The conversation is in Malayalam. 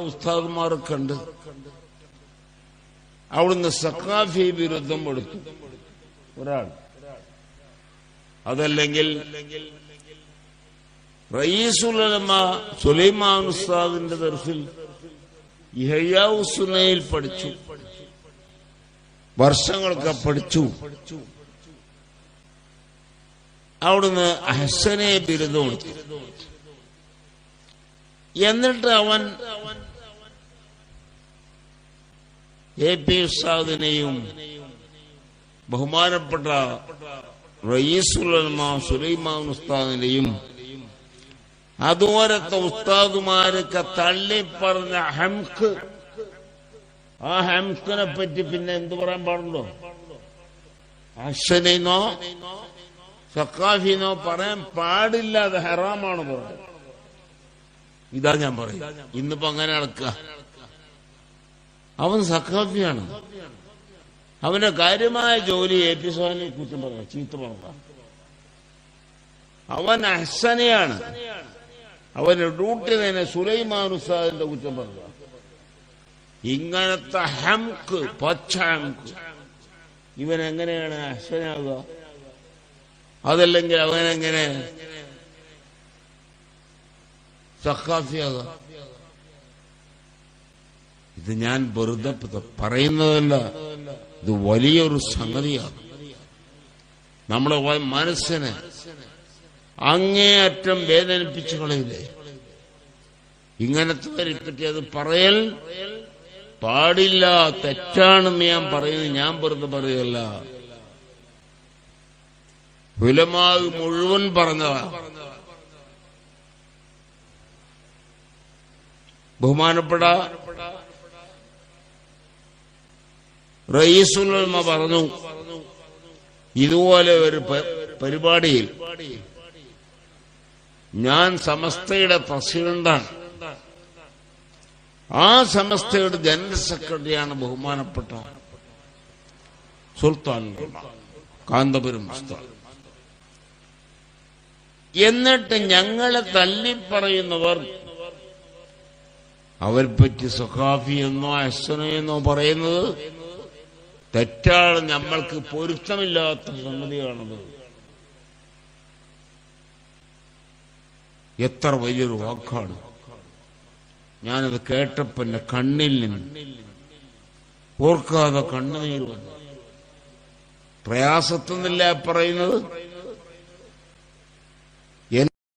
ഉസ്താദുമാരൊക്കെ ഉണ്ട്. അവിടുന്ന് സഖാഫി ബിരുദം എടുത്തു ഒരാൾ. അതല്ലെങ്കിൽ റയീസുൽ ഉലമ സുലൈമാൻ ഉസ്താദിന്റെ ദർസിൽ യഹ്യാ ഉസ്സുന്നയിൽ പഠിച്ചു, വർഷങ്ങളൊക്കെ പഠിച്ചു. അവിടുന്ന് അഹ്സനെ ബിരുദം എടുത്തു. എന്നിട്ട് അവൻ AP ഉസ്താദിനെയും ബഹുമാനപ്പെട്ട റയീസുൽ ഉലമ സുലൈമാൻ ഉസ്താദിനെയും അതുപോലത്തെ ഉസ്താദുമാരൊക്കെ തള്ളിപ്പറഞ്ഞ ഹംക്ക്, ആ ഹംക്കിനെ പറ്റി പിന്നെ എന്ത് പറയാൻ പാടുണ്ടോ? അഹ്സനെന്നോ സഖാഫിനോ പറയാൻ പാടില്ല, അത് ഹറാമാണ് പറയുന്നത്. ഇതാ ഞാൻ പറയും. ഇന്നിപ്പോ അങ്ങനെ നടക്കുക. അവൻ സഖാഫിയാണ്, അവന്റെ കാര്യമായ ജോലി AP സാഹിബിനെ കുറ്റം പറയുക, ചീത്ത പറയുക. അവൻ അഹ്സനെയാണ്, അവന്റെ ഡ്യൂട്ടി തന്നെ സുലൈമാൻ ഉസ്താദിന്റെ കുറ്റം പറയുക. ഇങ്ങനത്തെ ഹംക്ക്, പച്ച ഹംക്ക്, ഇവൻ എങ്ങനെയാണ് അഹ്സനാകുക? അതല്ലെങ്കിൽ അവനെങ്ങനെ സഖാഫിയാകുക? ഇത് ഞാൻ വെറുതെ പറയുന്നതല്ല, ഇത് വലിയൊരു സംഗതിയാണ്. നമ്മുടെ മനസ്സിനെ അങ്ങേയറ്റം വേദനിപ്പിച്ചു കളയില്ലേ? ഇങ്ങനത്തെ പറ്റി അത് പറയൽ പാടില്ല, തെറ്റാണെന്ന് ഞാൻ പറയുന്നത്. ഞാൻ വെറുതെ പറയുകയല്ല, ഉലമാ മുഴുവൻ പറഞ്ഞതാ. ബഹുമാനപ്പെട്ട റയീസുൽ ഉലമ പറഞ്ഞു, ഇതുപോലെ ഒരു പരിപാടിയിൽ ഞാൻ സമസ്തയുടെ പ്രസിഡന്റാണ്, ആ സമസ്തയുടെ ജനറൽ സെക്രട്ടറിയാണ് ബഹുമാനപ്പെട്ട സുൽത്താൻ കാന്തപുരം ഉസ്താദ്. എന്നിട്ട് ഞങ്ങളെ തള്ളിപ്പറയുന്നവർ അവരെ പറ്റി സഖാഫി എന്നോ അഹ്സനെന്നോ പറയുന്നത് തെറ്റാണ്, നമ്മൾക്ക് പൊരുത്തമില്ലാത്ത സംഗതിയാണത്. എത്ര വലിയൊരു വാക്കാണ്! ഞാനത് കേട്ടപ്പോ എന്റെ കണ്ണിൽ നിന്ന് ഓർക്കാതെ കണ്ണുനീർ വന്നു. പ്രയാസത്തൊന്നില്ല പറയുന്നത്.